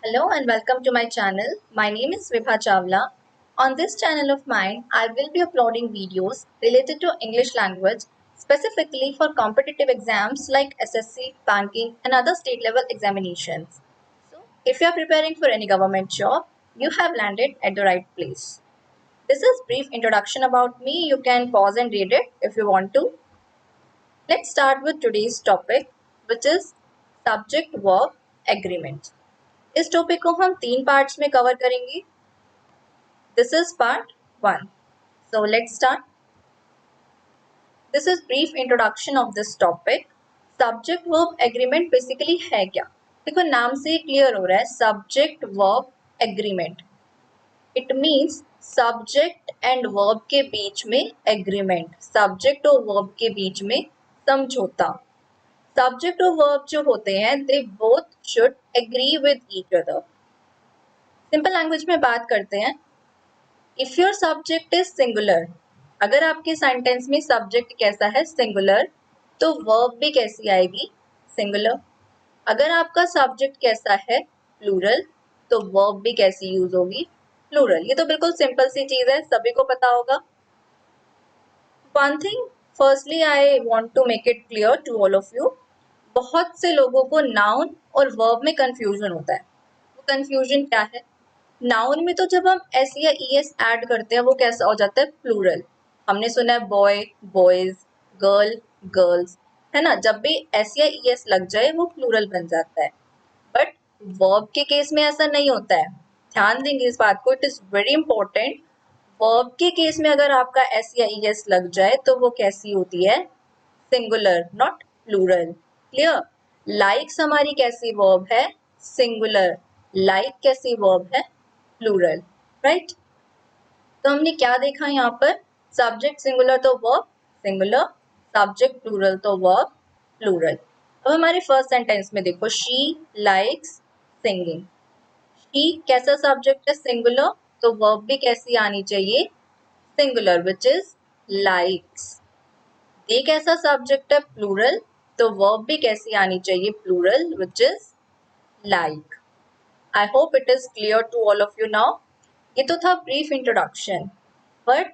Hello and welcome to my channel. My name is Vibha Chawla. On this channel of mine, I will be uploading videos related to English language specifically for competitive exams like SSC, banking and other state level examinations. So, if you are preparing for any government job, you have landed at the right place. This is brief introduction about me. You can pause and read it if you want to. Let's start with today's topic, which is subject verb agreement. इस topic को हम 3 parts में cover करेंगे. This is part 1. So let's start. This is brief introduction of this topic. Subject verb agreement basically है क्या? देखो नाम से क्लियर हो रहा है, subject verb agreement. It means subject and verb के बीच में एग्रीमेंट, सब्जेक्ट और वर्ब के बीच में समझौता. सब्जेक्ट और वर्ब जो होते हैं they both should agree with each other. Simple language में बात करते हैं. If your subject is singular, अगर आपके सेंटेंस में सब्जेक्ट कैसा है सिंगुलर, तो वर्ब भी कैसी आएगी सिंगुलर. अगर आपका सब्जेक्ट कैसा है प्लूरल, तो वर्ब भी कैसी यूज होगी प्लूरल. ये तो बिल्कुल सिंपल सी चीज है, सभी को पता होगा. One thing firstly I want to make it clear to all of you. बहुत से लोगों को नाउन और वर्ब में कंफ्यूजन होता है. वो कंफ्यूजन क्या है? नाउन में तो जब हम एस या ई एस ऐड करते हैं वो कैसा हो जाता है प्लूरल. हमने सुना है बॉय बॉयज, गर्ल गर्ल्स, है ना. जब भी एस या ई एस लग जाए वो प्लूरल बन जाता है. बट वर्ब के केस में ऐसा नहीं होता है. ध्यान देंगे इस बात को, it is very important. Verb के केस में अगर आपका एस या ई एस लग जाए तो वो कैसी होती है singular, not plural. Clear? Likes हमारी कैसी वर्ब है सिंगुलर, लाइक कैसी वर्ब है प्लूरल. राइट? तो हमने क्या देखा यहाँ पर? सब्जेक्ट सिंगुलर तो वर्ब सिंगुलर, सब्जेक्ट प्लूरल तो वर्ब प्लूरल. अब हमारे फर्स्ट सेंटेंस में देखो, शी लाइक्स सिंगिंग. शी कैसा सब्जेक्ट है सिंगुलर, तो वर्ब भी कैसी आनी चाहिए singular, which is likes. They कैसा सब्जेक्ट है प्लूरल, तो वर्ब भी कैसी आनी चाहिए plural, which is like. I hope it is clear to all of you now. ये तो था brief introduction, but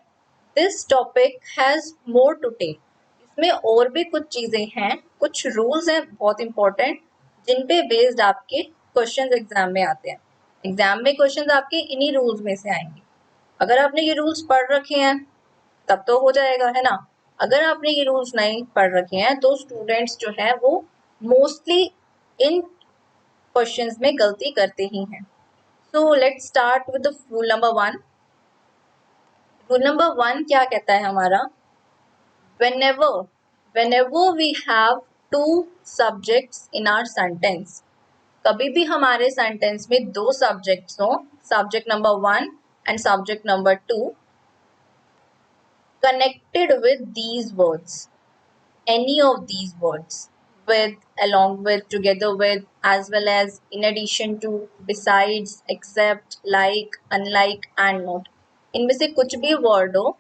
this topic has more to take. इसमें और भी कुछ चीजें हैं, कुछ रूल्स हैं बहुत इंपॉर्टेंट, जिन पे बेस्ड आपके क्वेश्चंस एग्जाम में आते हैं. एग्जाम में क्वेश्चंस आपके इन्हीं रूल्स में से आएंगे. अगर आपने ये रूल्स पढ़ रखे हैं तब तो हो जाएगा, है ना. अगर आपने ये रूल्स नहीं पढ़ रखे हैं तो स्टूडेंट्स जो है वो मोस्टली इन क्वेश्चंस में गलती करते ही हैं. So let's start with the rule number 1. Rule number 1 क्या कहता है हमारा? Whenever we have two subjects in our sentence, कभी भी हमारे सेंटेंस में दो सब्जेक्ट्स हो, subject number 1 and subject number 2, connected with these words, any of these words, with, along with, together with, as well as, in addition to, besides, except, like, unlike and not, इनमें से कुछ भी word हो,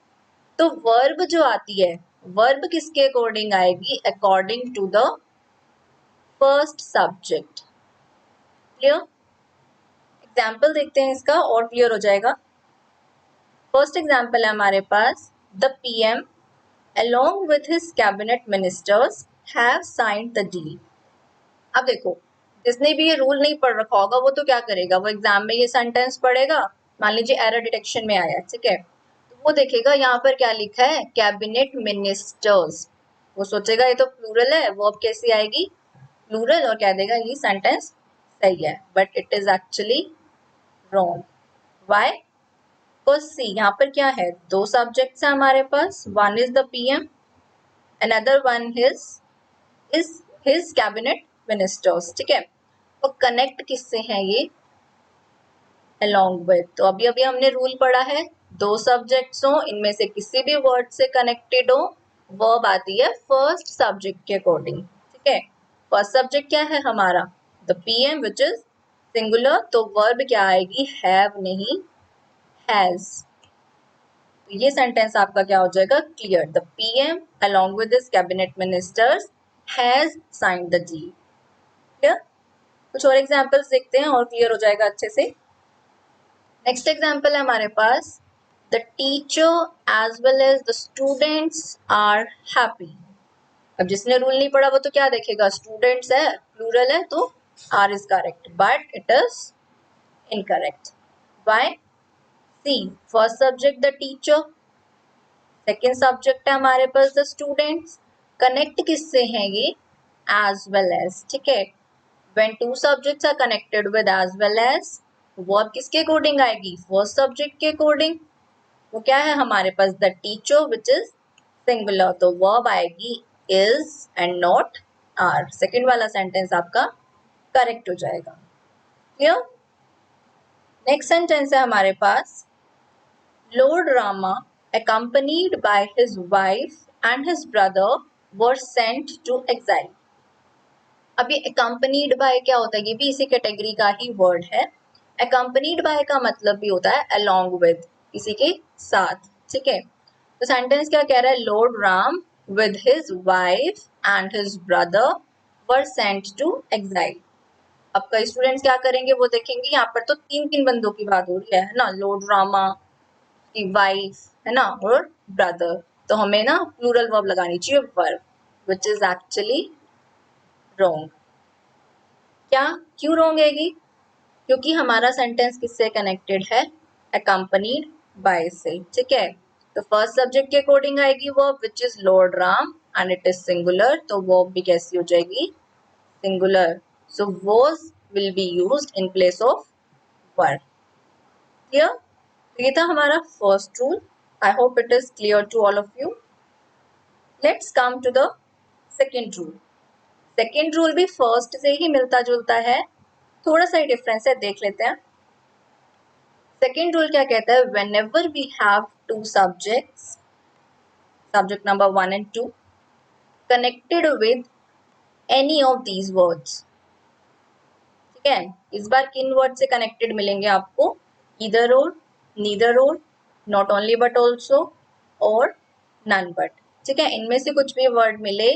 तो verb जो आती है, verb किसके अकॉर्डिंग आएगी? According to the first subject. Clear? Example देखते हैं इसका और क्लियर हो जाएगा. फर्स्ट एग्जाम्पल है हमारे पास, the PM along with his cabinet ministers have signed the deal. अब देखो, जिसने भी ये रूल नहीं पढ़ रखा होगा वो तो क्या करेगा, वो एग्जाम में ये सेंटेंस पढ़ेगा, मान लीजिए एरर डिटेक्शन में आया, ठीक है, तो वो देखेगा यहाँ पर क्या लिखा है, कैबिनेट मिनिस्टर्स. वो सोचेगा ये तो प्लूरल है, वर्ब कैसी आएगी प्लूरल, और कह देगा ये सेंटेंस सही है, but it is actually wrong. Why? Because see यहाँ पर क्या है, दो सब्जेक्ट्स हैं हमारे पास, one is the PM, another one is his cabinet ministers. ठीक है, और कनेक्ट किससे है ये? along with. तो अभी अभी हमने रूल पढ़ा है, दो सब्जेक्ट्स हो, इनमें से किसी भी वर्ड से कनेक्टेड हो, वर्ब आती है फर्स्ट सब्जेक्ट के अकॉर्डिंग. ठीक है, फर्स्ट सब्जेक्ट क्या है हमारा? The PM, which is singular, तो वर्ब क्या आएगी? हैव नहीं हैज. ये सेंटेंस आपका क्या हो जाएगा? Clear. The PM along with his cabinet ministers has signed the deal. Clear? कुछ और एग्जाम्पल्स देखते हैं और क्लियर हो जाएगा अच्छे से। नेक्स्ट एग्जाम्पल है हमारे पास, the teacher as well as the students are happy. अब जिसने रूल नहीं पढ़ा वो तो क्या देखेगा, स्टूडेंट्स है, प्लूरल है, तो are is correct, but it is incorrect. Why? See, first subject the teacher, second subject है हमारे पास द स्टूडेंट्स, कनेक्ट किससे हैं ये, एज वेल एज, ठीक है। When two subjects are connected with as well as, verb किसके according आएगी, फर्स्ट सब्जेक्ट के अकॉर्डिंग। वो क्या है हमारे पास, the teacher which is singular, तो वर्ब आएगी is and not are. Second वाला सेंटेंस आपका करेक्ट हो जाएगा। क्लियर? नेक्स्ट सेंटेंस है हमारे पास, Lord Rama, accompanied by his wife and his brother, were sent to exile. अब ये accompanied by क्या होता है, ये भी इसी कैटेगरी का ही वर्ड है। accompanied by का मतलब भी होता है along with, किसी के साथ, ठीक है। तो सेंटेंस क्या कह रहा है, Lord Ram with his wife and his brother were sent to exile. अब कई स्टूडेंट्स क्या करेंगे वो देखेंगे, यहाँ पर तो तीन तीन बंदों की बात हो रही है ना, लॉर्ड रामा की वाइफ है ना और ब्रदर, तो हमें ना प्लूरल वर्ब लगानी चाहिए verb, which is actually wrong. क्या, क्यों रॉन्ग है? क्योंकि हमारा सेंटेंस किससे कनेक्टेड है, अकम्पनीड बाय से, ठीक है। तो फर्स्ट सब्जेक्ट के अकॉर्डिंग आएगी verb which is lord Ram and it is singular, तो वर्ब भी कैसी हो जाएगी, singular. So was will be used in place of verb. Clear? ये था हमारा first rule. I hope it is clear to all of you. Let's come to the second rule. Second rule भी first से ही मिलता जुलता है, थोड़ा सा ही डिफरेंस है, देख लेते हैं। सेकेंड रूल क्या कहता है, whenever we have two subjects, subject number 1 and 2 connected with any of these words, ठीक है। इस बार किन वर्ड से कनेक्टेड मिलेंगे आपको, ईदर और, नीदर और, नॉट ओनली बट ऑल्सो और नन बट, ठीक है। इनमें से कुछ भी वर्ड मिले,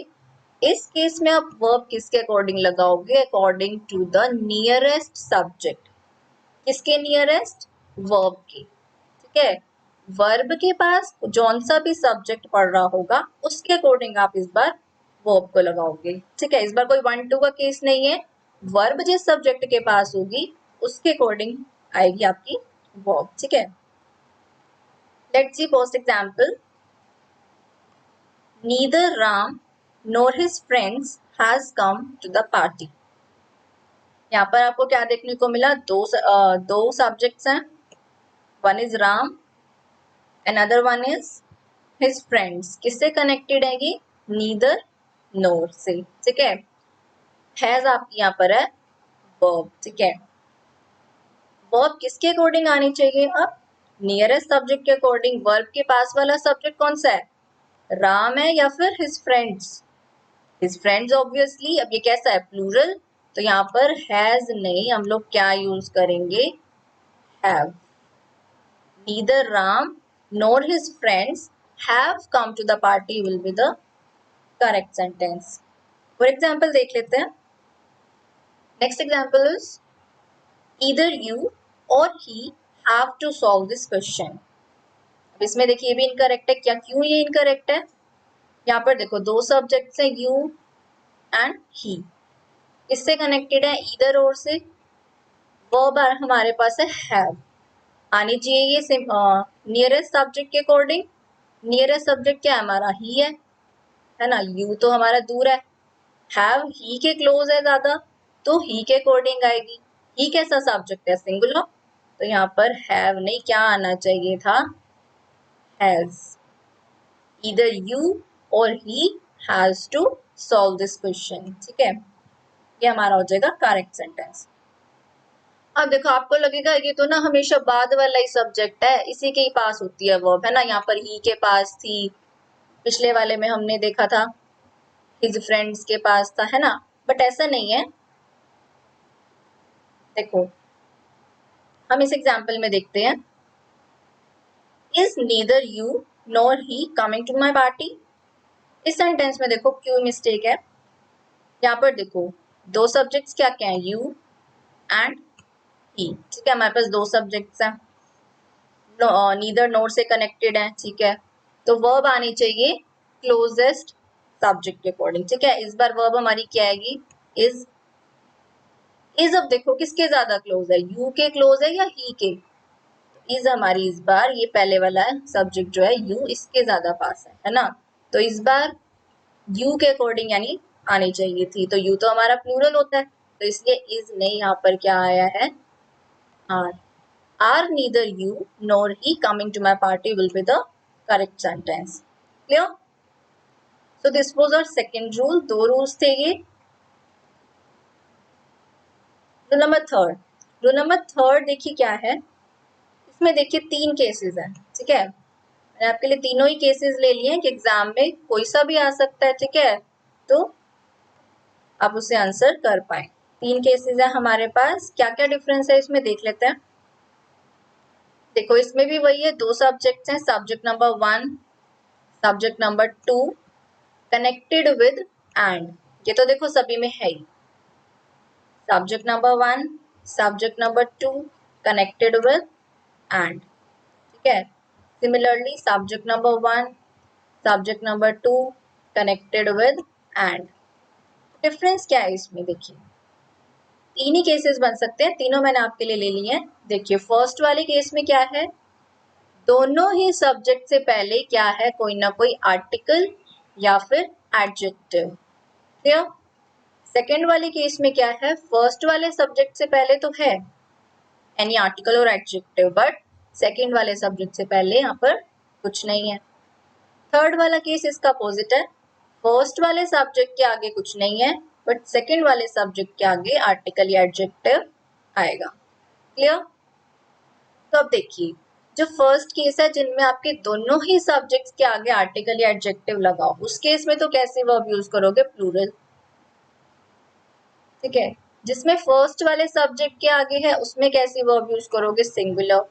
इस केस में आप वर्ब किसके अकॉर्डिंग लगाओगे, according to the nearest subject. किसके नियरेस्ट, वर्ब के, ठीक है। वर्ब के पास जौन सा भी सब्जेक्ट पढ़ रहा होगा उसके अकॉर्डिंग आप इस बार वर्ब को लगाओगे, ठीक है। इस बार कोई 1-2 का केस नहीं है, वर्ब जिस सब्जेक्ट के पास होगी उसके अकॉर्डिंग आएगी आपकी वर्ब, ठीक है। Let's see first example, neither Ram nor his friends has come to the party. यहाँ पर आपको क्या देखने को मिला, दो सब्जेक्ट्स हैं, one is Ram, another one is his friends. किससे कनेक्टेड है ये, नीदर नोर से, ठीक है। हैज आपकी यहाँ पर है वर्ब, ठीक है। वर्ब किसके अकॉर्डिंग आनी चाहिए, अब नियरेस्ट सब्जेक्ट के अकॉर्डिंग। वर्ब के पास वाला सब्जेक्ट कौन सा है, राम है या फिर his friends, his friends obviously. अब ये कैसा है, प्लूरल, तो यहाँ पर हैज नहीं, हम लोग क्या यूज करेंगे, have. neither Ram nor his friends have come to the party will be the correct sentence. For example देख लेते हैं। Next example is, either you or he have to solve this question. अब इसमें देखिए ये भी incorrect है, क्या, क्यों ये इनकरेक्ट है, यहाँ पर देखो दो सब्जेक्ट्स हैं, you and he, किससे कनेक्टेड है, ईदर और से। वर्ब हमारे पास है हैव, आनी चाहिए ये नियरेस्ट सब्जेक्ट के अकॉर्डिंग। नियरेस्ट सब्जेक्ट क्या है हमारा, ही है ना, यू तो हमारा दूर है, हैव ही के क्लोज है ज्यादा, तो ही के अकॉर्डिंग आएगी। ही कैसा सब्जेक्ट है, सिंगुलर, तो यहाँ पर हैव नहीं, क्या आना चाहिए था, हैज। ईदर यू और he has to solve this question, ठीक है। ये हमारा हो जाएगा करेक्ट सेंटेंस। अब देखो आपको लगेगा ये तो ना हमेशा बाद वाला ही सब्जेक्ट है, इसी के ही पास होती है वर्ब, है ना। यहाँ पर ही के पास थी, पिछले वाले में हमने देखा था हिज फ्रेंड्स के पास था, है ना, बट ऐसा नहीं है। देखो हम इस एग्जाम्पल में देखते हैं, is neither you nor he coming to my party. इस सेंटेंस में देखो क्यों मिस्टेक है, यहाँ पर देखो दो सब्जेक्ट्स क्या क्या है, यू एंड ही। ठीक है, हमारे पास दो सब्जेक्ट्स हैं, नीदर नोर से कनेक्टेड है। ठीक है, तो वर्ब आनी चाहिए क्लोजेस्ट सब्जेक्ट के अकॉर्डिंग। ठीक है, इस बार वर्ब हमारी क्या आएगी, इज। इज अब देखो किसके ज्यादा क्लोज है, यू के क्लोज है या ही के। इज हमारी इस बार, ये पहले वाला है सब्जेक्ट जो है यू, इसके ज्यादा पास है ना। तो इस बार यू के अकॉर्डिंग यानी आनी चाहिए थी, तो यू तो हमारा प्लूरल होता है, तो इसलिए इज नहीं, यहाँ पर क्या आया है, are. Are neither you nor he coming to my party will be the correct sentence. Clear? So this was our second rule, दो रूल्स थे ये। Rule number third, rule number third देखिए क्या है, इसमें देखिए तीन केसेस हैं। ठीक है, मैंने आपके लिए तीनों ही केसेस ले लिए हैं कि एग्जाम में कोई सा भी आ सकता है। ठीक है, तो आप उसे आंसर कर पाए। तीन केसेस है हमारे पास, क्या क्या डिफरेंस है इसमें देख लेते हैं। देखो इसमें भी वही है, दो सब्जेक्ट्स हैं, subject number 1, subject number 2 connected with and. ये तो देखो सभी में है ही, subject number 1, subject number 2 connected with and. ठीक है, similarly subject number 1, subject number 2 connected with and. Difference क्या है इसमें, देखिए तीन ही केसेस बन सकते हैं, तीनों मैंने आपके लिए ले लिए हैं। देखिए फर्स्ट वाले केस में क्या है, दोनों ही सब्जेक्ट से पहले क्या है, कोई ना कोई आर्टिकल या फिर एडजेक्टिव। क्लियर? सेकेंड वाले केस में क्या है, फर्स्ट वाले सब्जेक्ट से पहले तो है एनी आर्टिकल और एडजेक्टिव, बट सेकेंड वाले सब्जेक्ट से पहले यहाँ पर कुछ नहीं है। थर्ड वाला केस इसका अपोजिट है, फर्स्ट वाले सब्जेक्ट के आगे कुछ नहीं है, बट सेकेंड वाले सब्जेक्ट के आगे आर्टिकल या एडजेक्टिव आएगा। क्लियर? तो अब देखिए जो फर्स्ट केस है, जिनमें आपके दोनों ही सब्जेक्ट्स के आगे आर्टिकल या एडजेक्टिव लगाओ, उस केस में तो कैसे वर्ब यूज करोगे, प्लूरल। ठीक है, जिसमें फर्स्ट वाले सब्जेक्ट के आगे है उसमें कैसी वर्ब यूज करोगे, सिंगुलर।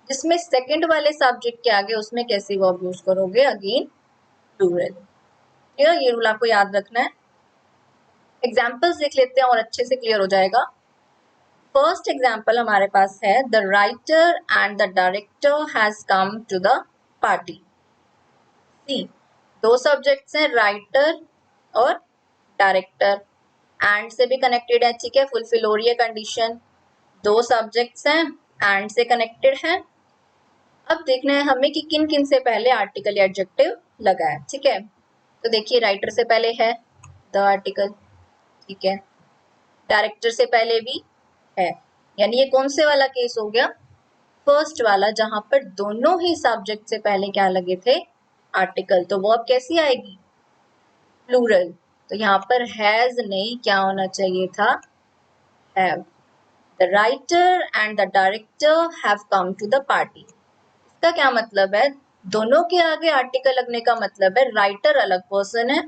जिसमें सेकंड वाले सब्जेक्ट के आगे उसमें कैसी वर्ब यूज करोगे, अगेन प्लूरल। क्लियर? ये रूल आपको याद रखना है। एग्जाम्पल्स देख लेते हैं और अच्छे से क्लियर हो जाएगा। फर्स्ट एग्जाम्पल हमारे पास है, the writer and the director has come to the party. See, दो सब्जेक्ट्स हैं, राइटर और डायरेक्टर, एंड से भी कनेक्टेड है। ठीक है, फुलफिल हो रही है कंडीशन, दो सब्जेक्ट्स हैं, एंड से कनेक्टेड है। अब देखना है हमें कि किन किन से पहले आर्टिकल या एडजेक्टिव लगा है। ठीक है, तो देखिए राइटर से पहले है द आर्टिकल। ठीक है, डायरेक्टर से पहले भी है, यानी ये कौन से वाला केस हो गया, फर्स्ट वाला, जहां पर दोनों ही सब्जेक्ट से पहले क्या लगे थे, आर्टिकल। तो वो अब कैसी आएगी, प्लूरल। तो यहाँ पर हैज नहीं, क्या होना चाहिए था, have. The writer and the director have come to the party. इसका क्या मतलब है, दोनों के आगे आर्टिकल लगने का मतलब है राइटर अलग पर्सन है,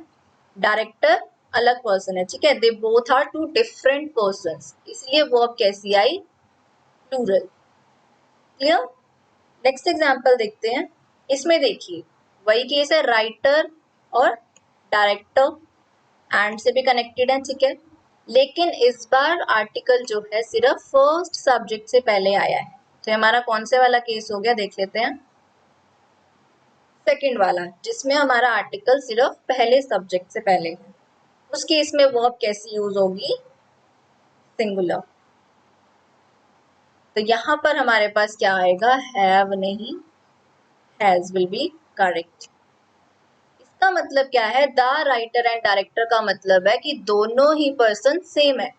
डायरेक्टर अलग पर्सन है। ठीक है, they both are two different persons, इसलिए वो अब कैसी आई, प्लूरल। क्लियर? नेक्स्ट एग्जांपल देखते हैं। इसमें देखिए वही केस है, राइटर और डायरेक्टर एंड से भी कनेक्टेड है। ठीक है, लेकिन इस बार आर्टिकल जो है सिर्फ फर्स्ट सब्जेक्ट से पहले आया है। तो हमारा कौन से वाला केस हो गया, देख लेते हैं। सेकंड वाला, जिसमें हमारा आर्टिकल सिर्फ पहले सब्जेक्ट से पहले है, उस केस में वर्ब कैसी यूज होगी, सिंगुलर। तो यहाँ पर हमारे पास क्या आएगा, हैव नहीं, हैज विल बी करेक्ट। इसका मतलब क्या है, द राइटर एंड डायरेक्टर का मतलब है कि दोनों ही पर्सन सेम है,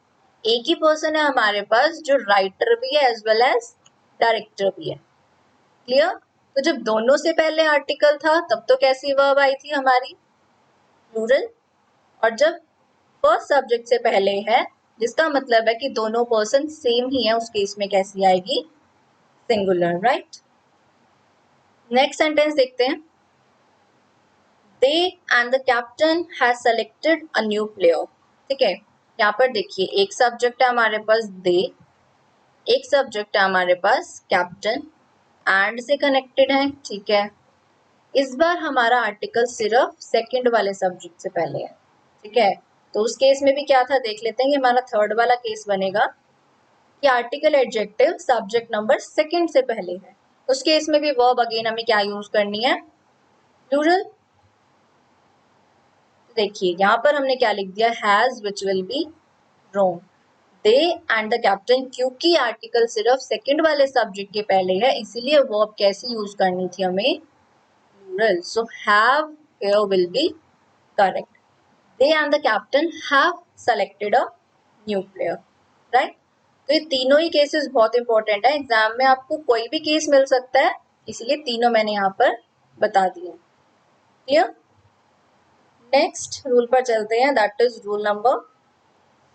एक ही पर्सन है हमारे पास जो राइटर भी है एज वेल एज डायरेक्टर भी है। क्लियर? तो जब दोनों से पहले आर्टिकल था तब तो कैसी वर्ब आई थी हमारी, प्लूरल। और जब फर्स्ट सब्जेक्ट से पहले है, जिसका मतलब है कि दोनों पर्सन सेम ही है, उस केस में कैसी आएगी, सिंगुलर। राइट? नेक्स्ट सेंटेंस देखते हैं। They and the captain has selected a new player. ठीक है, यहाँ पर देखिए एक सब्जेक्ट है हमारे पास दे, एक सब्जेक्ट है हमारे पास कैप्टन, एंड से कनेक्टेड है। ठीक है, इस बार हमारा आर्टिकल सिर्फ सेकंड वाले सब्जेक्ट से पहले है। ठीक है, तो उस केस में भी क्या था देख लेते हैं, ये हमारा थर्ड वाला केस बनेगा। कि article adjective subject number second से पहले है, उस केस में भी वर्ब अगेन हमें क्या यूज करनी है, प्लूरल। देखिए यहाँ पर हमने क्या लिख दिया, has which will be wrong, they and the captain, क्योंकि आर्टिकल सिर्फ सेकंड वाले सब्जेक्ट के पहले है इसीलिए वर्ब कैसे यूज करनी थी हमें, plural. So have here will be correct. They and the captain have selected a new player, right. तो ये तीनों ही केसेस बहुत इंपॉर्टेंट है, एग्जाम में आपको कोई भी केस मिल सकता है, इसलिए तीनों मैंने यहाँ पर बता दिए। क्लियर। नेक्स्ट रूल पर चलते हैं, that is rule number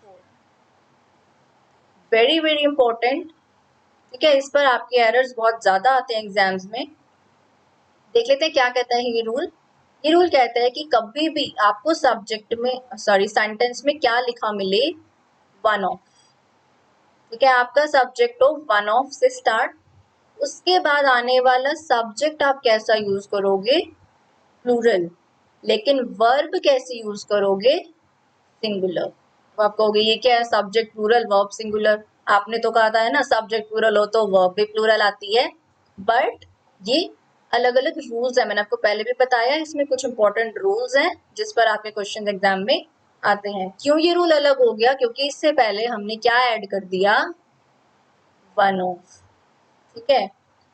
4, very very important. ठीक है, इस पर आपके एरर्स बहुत ज्यादा आते हैं एग्जाम्स में। देख लेते हैं क्या कहता है ये रूल। ये रूल कहता है कि कभी भी आपको सब्जेक्ट में सेंटेंस में क्या लिखा मिले, वन ऑफ। ठीक है, आपका सब्जेक्ट हो वन ऑफ से स्टार्ट, उसके बाद आने वाला सब्जेक्ट आप कैसा यूज करोगे, प्लूरल, लेकिन वर्ब कैसे यूज करोगे, सिंगुलर। तो आप कहोगे ये क्या है, सब्जेक्ट प्लूरल वर्ब सिंगुलर, आपने तो कहा था है ना सब्जेक्ट प्लूरल हो तो वर्ब भी प्लूरल आती है, बट ये अलग अलग रूल्स है, मैंने आपको पहले भी बताया, इसमें कुछ इंपॉर्टेंट रूल्स हैं जिस पर आपके क्वेश्चन एग्जाम में आते हैं। क्यों ये रूल अलग हो गया, क्योंकि इससे पहले हमने क्या ऐड कर दिया, वन ऑफ। ठीक है,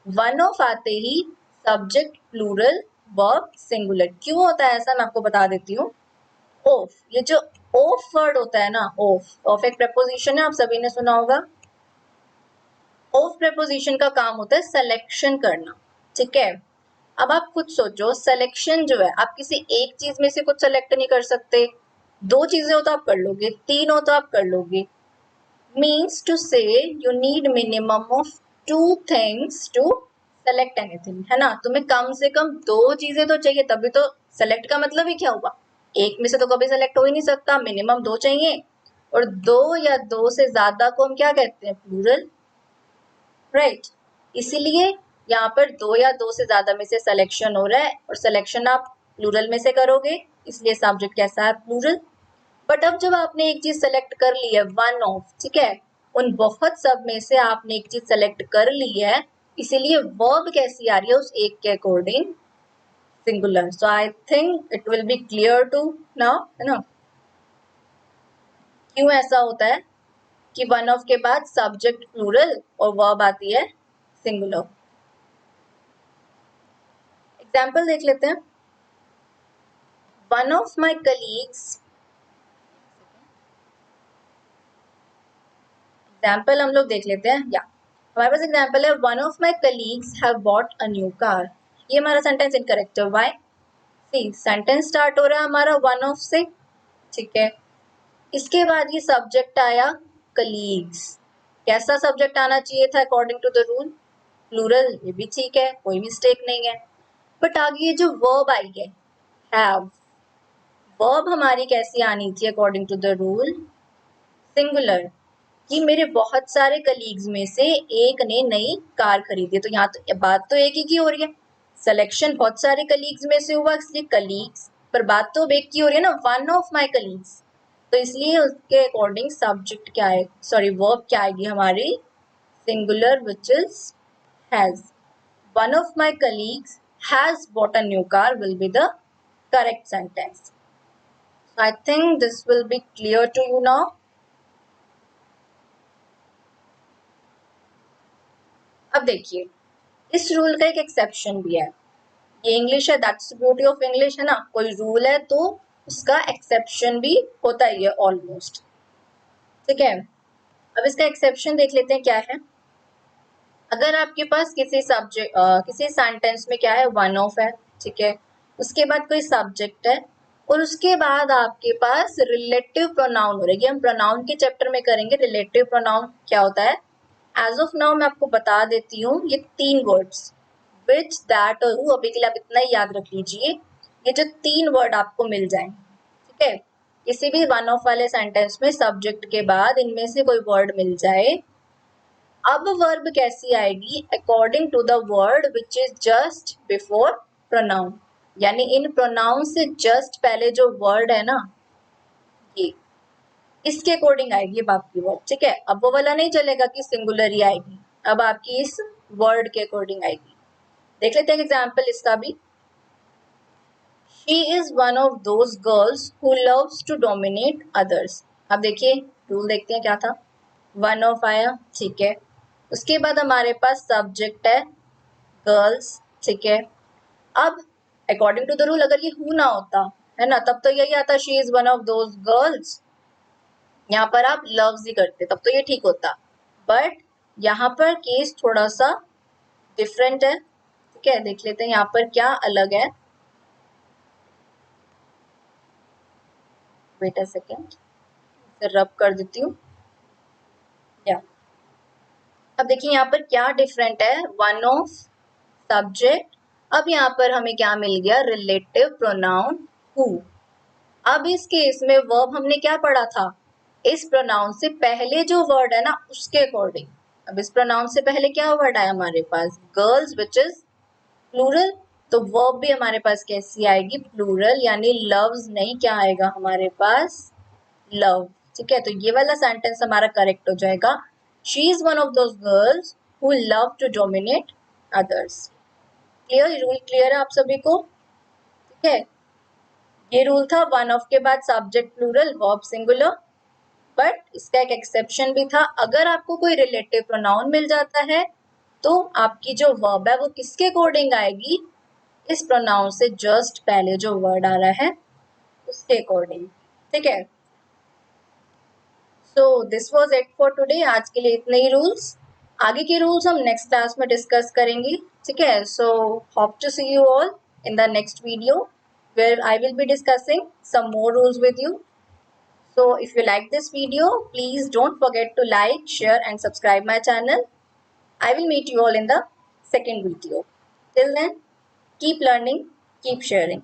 वन ऑफ आते ही सब्जेक्ट प्लूरल वर्ब सिंगुलर। क्यों होता है ऐसा मैं आपको बता देती हूँ। ऑफ, ये जो ऑफ वर्ड होता है ना, ऑफ एक प्रेपोजिशन है, आप सभी ने सुना होगा। ऑफ प्रेपोजिशन का काम होता है सिलेक्शन करना। ठीक है, अब आप खुद सोचो, सिलेक्शन जो है आप किसी एक चीज में से कुछ सेलेक्ट नहीं कर सकते, दो चीजें हो तो आप कर लोगे, तीन हो तो आप कर लोगे। मीन्स टू से you need minimum of 2 things to select anything, है ना। तुम्हें कम से कम दो चीजें तो चाहिए, तभी तो सेलेक्ट का मतलब ही क्या हुआ, एक में से तो कभी सेलेक्ट हो ही नहीं सकता, मिनिमम दो चाहिए। और दो या दो से ज्यादा को हम क्या कहते हैं, प्लूरल, राइट। इसीलिए यहाँ पर दो या दो से ज्यादा में से सिलेक्शन हो रहा है, और सिलेक्शन आप प्लूरल में से करोगे, इसलिए सब्जेक्ट कैसा है, प्लूरल। बट अब जब आपने एक चीज सेलेक्ट कर ली है, वन ऑफ, ठीक है, उन बहुत सब में से आपने एक चीज सेलेक्ट कर ली है, इसीलिए वर्ब कैसी आ रही है उस एक के according, singular. So I think it will be clear to now, है ना, क्यों ऐसा होता है कि वन ऑफ के बाद सब्जेक्ट प्लूरल और वर्ब आती है सिंगुलर। एग्जाम्पल देख लेते हैं। One of my colleagues, example हम लोग देख लेते हैं, या हमारे पास एग्जाम्पल है, one of my colleagues have bought a new car. ये हमारा सेंटेंस इनकरेक्ट है, व्हाई, सी सेंटेंस स्टार्ट हो रहा है हमारा वन ऑफ से, ठीक है, इसके बाद ये सब्जेक्ट आया कलीग्स, कैसा सब्जेक्ट आना चाहिए था according to the rule, plural, ये भी ठीक है, कोई मिस्टेक नहीं है। बट आगे ये जो वर्ब आई है, हैव, वर्ब हमारी कैसी आनी थी according to the rule, singular, कि मेरे बहुत सारे कलीग्स में से एक ने नई कार खरीदी। तो यहाँ तो बात तो एक ही की हो रही है, सिलेक्शन बहुत सारे कलीग्स में से हुआ इसलिए कलीग्स, पर बात तो एक की हो रही है ना, वन ऑफ माई कलीग्स, तो इसलिए उसके अकॉर्डिंग सब्जेक्ट क्या है, सॉरी वर्ब क्या आएगी हमारी, singular, which is has. One of my colleagues has bought a new car will be the correct sentence. I think this will be clear to you now. अब देखिए, इस rule का एक एक्सेप्शन भी है, ये इंग्लिश है, दैट्स ब्यूटी ऑफ इंग्लिश, है ना, कोई रूल है तो उसका एक्सेप्शन भी होता ही है ऑलमोस्ट। ठीक है, अब इसका एक्सेप्शन देख लेते हैं क्या है। अगर आपके पास किसी सब्जेक्ट किसी सेंटेंस में क्या है, वन ऑफ है, ठीक है, उसके बाद कोई सब्जेक्ट है, और उसके बाद आपके पास रिलेटिव प्रोनाउन हो रही है, हम प्रोनाउन के चैप्टर में करेंगे रिलेटिव प्रोनाउन क्या होता है। एज ऑफ नाउ मैं आपको बता देती हूँ, ये तीन वर्ड्स, विच, दैट और हु, अभी के लिए आप इतना ही याद रख लीजिए, ये जो तीन वर्ड आपको मिल जाए, ठीक है, किसी भी वन ऑफ वाले सेंटेंस में सब्जेक्ट के बाद इनमें से कोई वर्ड मिल जाए, अब वर्ब कैसी आएगी, according to the word which is just before pronoun, यानी इन प्रोनाउन से जस्ट पहले जो वर्ड है ना, ये इसके अकॉर्डिंग आएगी अब आपकी वर्ड, ठीक है। अब वो वाला नहीं चलेगा कि सिंगुलर ही आएगी, अब आपकी इस वर्ड के अकॉर्डिंग आएगी। देख लेते हैं एग्जाम्पल इसका भी। She is one of those girls who loves to dominate others। अब देखिए रूल देखते हैं क्या था, वन ऑफ आया, ठीक है। उसके बाद हमारे पास सब्जेक्ट है गर्ल्स, ठीक है। अब अकॉर्डिंग टू द रूल अगर ये हु ना होता है ना, तब तो यही आता she is one of those girls. यहाँ पर आप लव्स ही करते तब तो ये ठीक होता, बट यहाँ पर केस थोड़ा सा डिफरेंट है, ठीक है। देख लेते हैं यहाँ पर क्या अलग है। वेट अ सेकेंड, रब कर देती हूँ या। अब देखिए यहाँ पर क्या डिफरेंट है, वन ऑफ सब्जेक्ट। अब यहाँ पर हमें क्या मिल गया, रिलेटिव प्रोनाउन हु। अब इस केस में वर्ब हमने क्या पढ़ा था, इस प्रोनाउन से पहले जो वर्ड है ना उसके अकॉर्डिंग। अब इस प्रोनाउन से पहले क्या वर्ड आया हमारे पास, गर्ल्स विच इज प्लूरल, तो वर्ब भी हमारे पास कैसी आएगी, प्लूरल, यानी लव्स नहीं, क्या आएगा हमारे पास, लव, ठीक है। तो ये वाला सेंटेंस हमारा करेक्ट हो जाएगा, she is one of those girls who love to dominate others. Clear, rule clear है आप सभी को, ठीक है। ये रूल था वन ऑफ के बाद subject plural verb singular, but इसका एक एक्सेप्शन भी था, अगर आपको कोई रिलेटिव प्रोनाउन मिल जाता है तो आपकी जो वर्ब है वो किसके अकॉर्डिंग आएगी, इस प्रोनाउन से जस्ट पहले जो वर्ड आ रहा है उसके अकॉर्डिंग, ठीक है। सो this was it for today, आज के लिए इतने ही रूल्स। आगे के रूल्स हम नेक्स्ट क्लास में डिस्कस करेंगे, ठीक है। So hope to see you all in the next video where I will be discussing some more rules with you. So if you like this video, please don't forget to like, share and subscribe my channel. I will meet you all in the second video. Till then, keep learning, keep sharing.